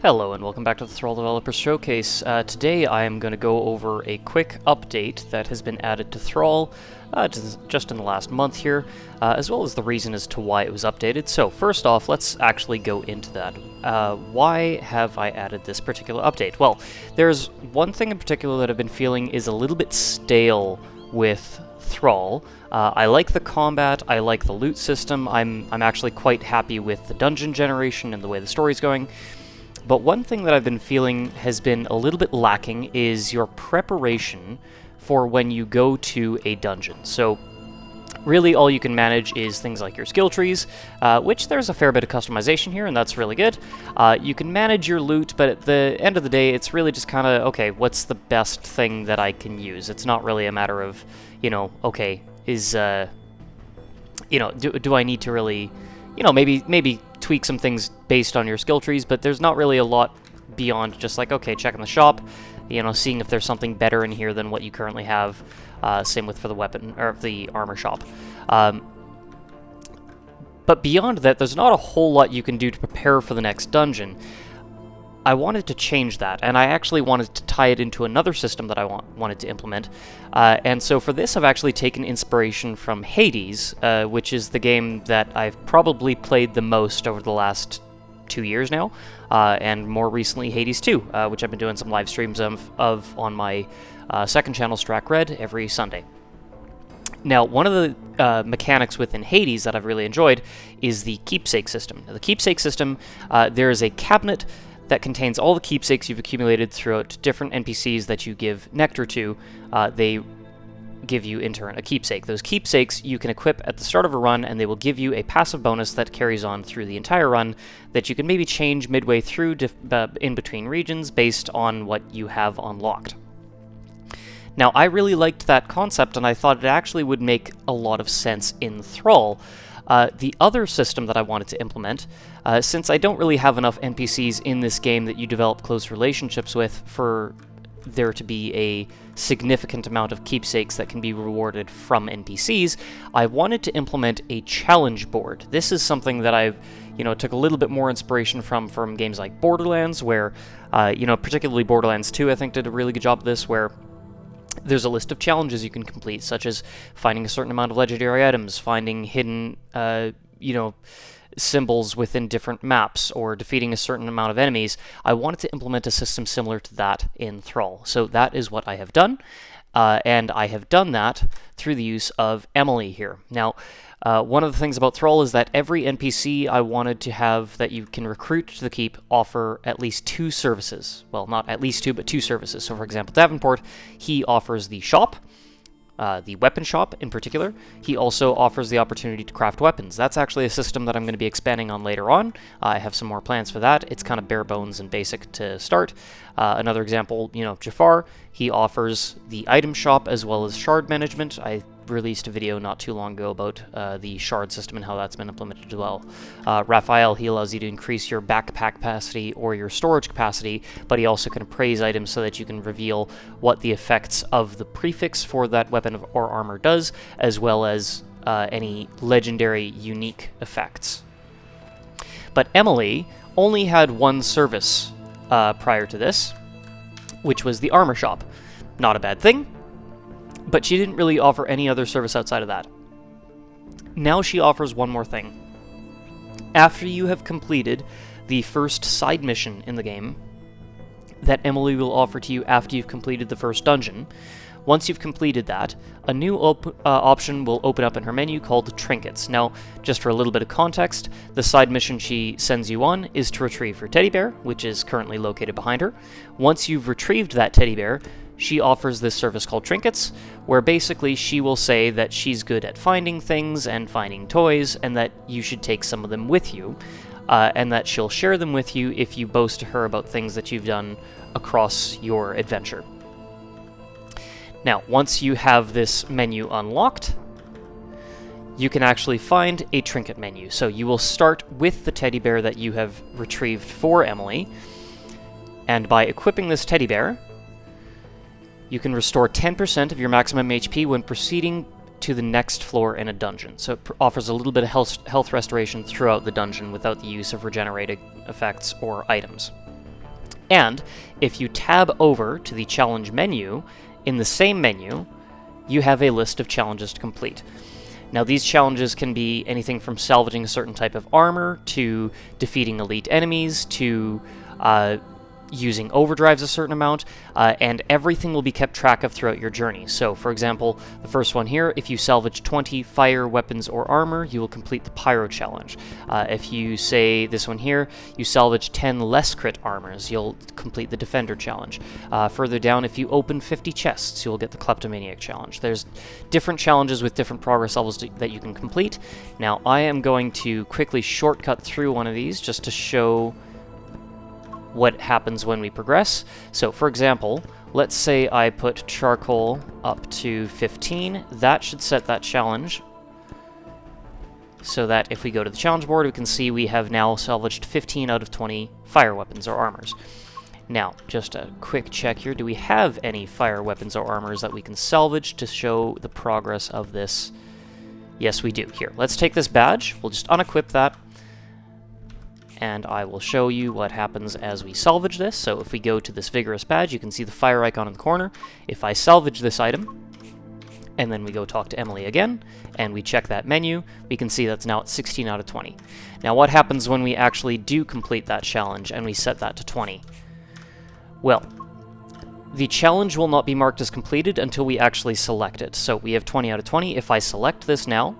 Hello and welcome back to the Thrall Developers Showcase. Today I am going to go over a quick update that has been added to Thrall just in the last month here, as well as the reason as to why it was updated. So first off, let's actually go into that. Why have I added this particular update? Well, there's one thing in particular that I've been feeling is a little bit stale with Thrall. I like the combat, I like the loot system, I'm actually quite happy with the dungeon generation and the way the story's going. But one thing that I've been feeling has been a little bit lacking is your preparation for when you go to a dungeon. So really all you can manage is things like your skill trees, which there's a fair bit of customization here, and that's really good. You can manage your loot, but at the end of the day, it's really just kind of, okay, what's the best thing that I can use? It's not really a matter of, okay, do I need to really, maybe tweak some things based on your skill trees, but there's not really a lot beyond just like, okay, checking the shop, seeing if there's something better in here than what you currently have. Same with for the weapon, or the armor shop. But beyond that, there's not a whole lot you can do to prepare for the next dungeon. I wanted to change that, and I actually wanted to tie it into another system that I wanted to implement. And so for this, I've actually taken inspiration from Hades, which is the game that I've probably played the most over the last 2 years now, and more recently Hades 2, which I've been doing some live streams of on my second channel, Strack Red, every Sunday. Now, one of the mechanics within Hades that I've really enjoyed is the keepsake system. Now, the keepsake system, there is a cabinet that contains all the keepsakes you've accumulated throughout different NPCs that you give nectar to. They give you in turn a keepsake. Those keepsakes you can equip at the start of a run, and they will give you a passive bonus that carries on through the entire run that you can maybe change midway through in between regions based on what you have unlocked. Now, I really liked that concept, and I thought it actually would make a lot of sense in Thrall. The other system that I wanted to implement, since I don't really have enough NPCs in this game that you develop close relationships with for there to be a significant amount of keepsakes that can be rewarded from NPCs, I wanted to implement a challenge board. This is something that I've took a little bit more inspiration from games like Borderlands, where, particularly Borderlands 2, I think did a really good job of this, where there's a list of challenges you can complete, such as finding a certain amount of legendary items, finding hidden, symbols within different maps, or defeating a certain amount of enemies. I wanted to implement a system similar to that in Thrall. So that is what I have done, and I have done that through the use of Emily here. Now, one of the things about Thrall is that every NPC I wanted to have that you can recruit to the keep offer at least 2 services. Well, not at least 2, but 2 services. So for example, Davenport, he offers the shop, the weapon shop in particular. He also offers the opportunity to craft weapons. That's actually a system that I'm going to be expanding on later on. I have some more plans for that. It's kind of bare bones and basic to start. Another example, Jafar, he offers the item shop as well as shard management. I released a video not too long ago about the shard system and how that's been implemented as well. Raphael, he allows you to increase your backpack capacity or your storage capacity, but he also can appraise items so that you can reveal what the effects of the prefix for that weapon or armor does, as well as any legendary unique effects. But Emily only had one service prior to this, which was the armor shop. Not a bad thing, but she didn't really offer any other service outside of that. Now she offers one more thing. After you have completed the first side mission in the game that Emily will offer to you after you've completed the first dungeon, once you've completed that, a new option will open up in her menu called Trinkets. Now, just for a little bit of context, the side mission she sends you on is to retrieve her teddy bear, which is currently located behind her. Once you've retrieved that teddy bear, she offers this service called Trinkets, where basically she will say that she's good at finding things and finding toys, and that you should take some of them with you, and that she'll share them with you if you boast to her about things that you've done across your adventure. Now, once you have this menu unlocked, you can actually find a trinket menu. So you will start with the teddy bear that you have retrieved for Emily, and by equipping this teddy bear, you can restore 10% of your maximum HP when proceeding to the next floor in a dungeon. So it offers a little bit of health restoration throughout the dungeon without the use of regenerating effects or items. And if you tab over to the challenge menu, in the same menu, you have a list of challenges to complete. Now, these challenges can be anything from salvaging a certain type of armor, to defeating elite enemies, to using overdrives a certain amount, and everything will be kept track of throughout your journey. So, for example, the first one here, if you salvage 20 fire, weapons, or armor, you will complete the Pyro challenge. If you say this one here, you salvage 10 less crit armors, you'll complete the Defender challenge. Further down, if you open 50 chests, you'll get the Kleptomaniac challenge. There's different challenges with different progress levels that you can complete. Now, I am going to quickly shortcut through one of these just to show what happens when we progress. So, for example, let's say I put charcoal up to 15. That should set that challenge, so that if we go to the challenge board, we can see we have now salvaged 15 out of 20 fire weapons or armors. Now, just a quick check here. Do we have any fire weapons or armors that we can salvage to show the progress of this? Yes, we do. Here, let's take this badge. We'll just unequip that, and I will show you what happens as we salvage this. So if we go to this Vigorous badge, you can see the fire icon in the corner. If I salvage this item, and then we go talk to Emily again, and we check that menu, we can see that's now at 16 out of 20. Now, what happens when we actually do complete that challenge and we set that to 20? Well, the challenge will not be marked as completed until we actually select it. So we have 20 out of 20. If I select this now,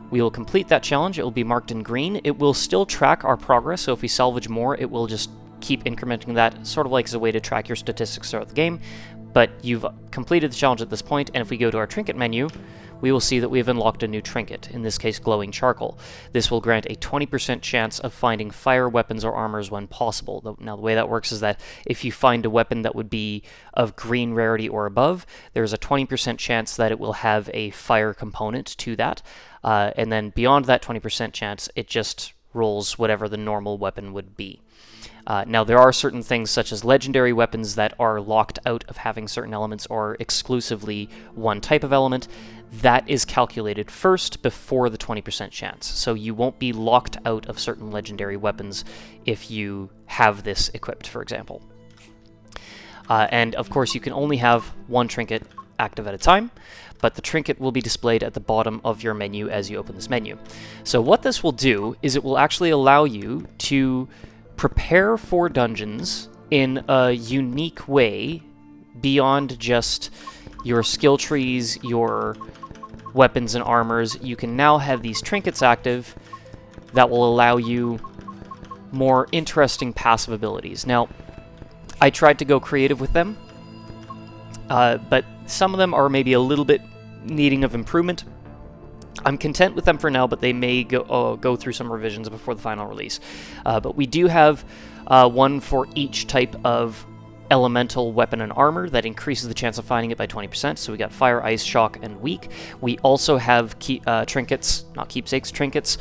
we will complete that challenge. It will be marked in green. It will still track our progress, so if we salvage more, it will just keep incrementing that, sort of like as a way to track your statistics throughout the game. But you've completed the challenge at this point, and if we go to our trinket menu, we will see that we have unlocked a new trinket, in this case glowing charcoal. This will grant a 20% chance of finding fire weapons or armors when possible. Now, the way that works is that if you find a weapon that would be of green rarity or above, there's a 20% chance that it will have a fire component to that. And then beyond that 20% chance, it just rolls whatever the normal weapon would be. Now, there are certain things such as legendary weapons that are locked out of having certain elements or exclusively one type of element. That is calculated first before the 20% chance. So you won't be locked out of certain legendary weapons if you have this equipped, for example. And of course, you can only have one trinket active at a time, but the trinket will be displayed at the bottom of your menu as you open this menu. So what this will do is it will actually allow you to prepare for dungeons in a unique way beyond just your skill trees, your weapons and armors. You can now have these trinkets active that will allow you more interesting passive abilities. Now, I tried to go creative with them, but some of them are maybe a little bit needing of improvement. I'm content with them for now, but they may go through some revisions before the final release. But we do have one for each type of elemental weapon and armor that increases the chance of finding it by 20%. So we got fire, ice, shock, and weak. We also have trinkets, not keepsakes, trinkets,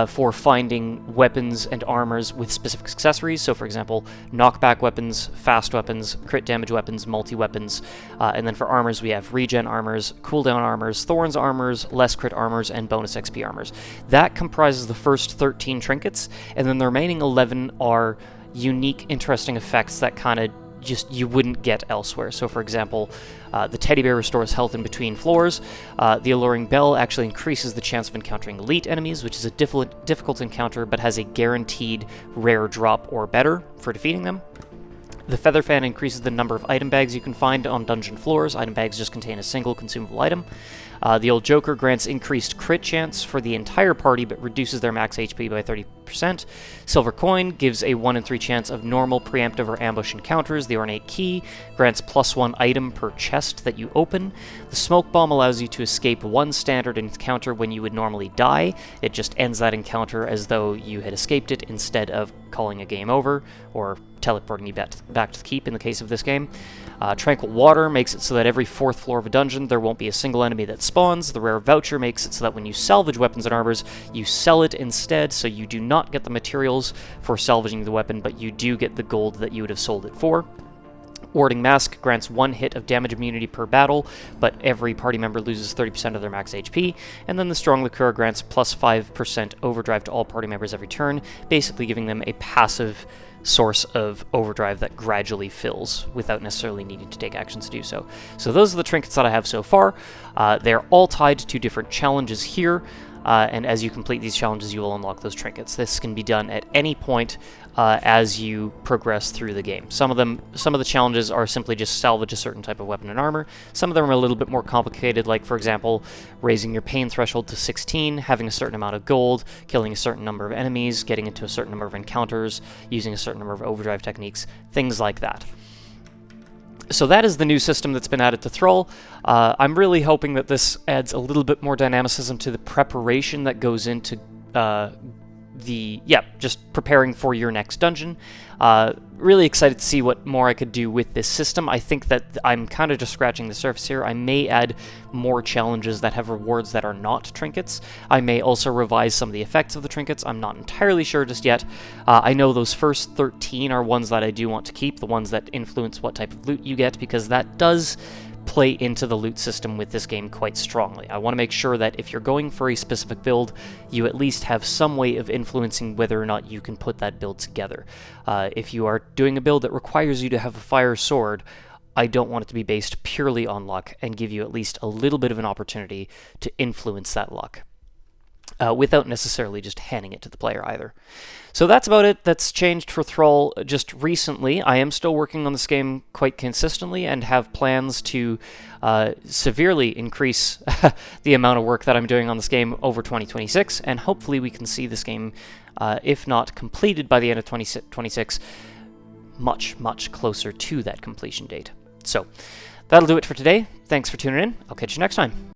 for finding weapons and armors with specific accessories. So, for example, knockback weapons, fast weapons, crit damage weapons, multi-weapons. And then for armors, we have regen armors, cooldown armors, thorns armors, less crit armors, and bonus XP armors. That comprises the first 13 trinkets, and then the remaining 11 are unique, interesting effects that kind of just you wouldn't get elsewhere. So, for example, the teddy bear restores health in between floors. The alluring bell actually increases the chance of encountering elite enemies, which is a difficult encounter, but has a guaranteed rare drop or better for defeating them. The feather fan increases the number of item bags you can find on dungeon floors. Item bags just contain a single consumable item. The old Joker grants increased crit chance for the entire party, but reduces their max HP by 30%. Silver Coin gives a 1 in 3 chance of normal, preemptive, or ambush encounters. The Ornate Key grants +1 item per chest that you open. The Smoke Bomb allows you to escape one standard encounter when you would normally die. It just ends that encounter as though you had escaped it instead of calling a game over, or teleporting you back to the keep in the case of this game. Tranquil Water makes it so that every 4th floor of a dungeon there won't be a single enemy that spawns. The Rare Voucher makes it so that when you salvage weapons and armors, you sell it instead, so you do not get the materials for salvaging the weapon, but you do get the gold that you would have sold it for. Warding Mask grants 1 hit of damage immunity per battle, but every party member loses 30% of their max HP. And then the Strong Liqueur grants +5% overdrive to all party members every turn, basically giving them a passive source of overdrive that gradually fills without necessarily needing to take actions to do so. So those are the trinkets that I have so far. They're all tied to different challenges here, and as you complete these challenges, you will unlock those trinkets. This can be done at any point as you progress through the game. Some of the challenges are simply just salvage a certain type of weapon and armor. Some of them are a little bit more complicated, like, for example, raising your pain threshold to 16, having a certain amount of gold, killing a certain number of enemies, getting into a certain number of encounters, using a certain number of overdrive techniques, things like that. So that is the new system that's been added to Thrall. I'm really hoping that this adds a little bit more dynamicism to the preparation that goes into just preparing for your next dungeon. Really excited to see what more I could do with this system. I think that I'm kind of just scratching the surface here. I may add more challenges that have rewards that are not trinkets. I may also revise some of the effects of the trinkets. I'm not entirely sure just yet. I know those first 13 are ones that I do want to keep, the ones that influence what type of loot you get, because that does play into the loot system with this game quite strongly. I want to make sure that if you're going for a specific build, you at least have some way of influencing whether or not you can put that build together. If you are doing a build that requires you to have a fire sword, I don't want it to be based purely on luck, and give you at least a little bit of an opportunity to influence that luck, without necessarily just handing it to the player either. So that's about it. That's changed for Thrall just recently. I am still working on this game quite consistently and have plans to severely increase the amount of work that I'm doing on this game over 2026, and hopefully we can see this game, if not completed by the end of 2026, much, much closer to that completion date. So that'll do it for today. Thanks for tuning in. I'll catch you next time.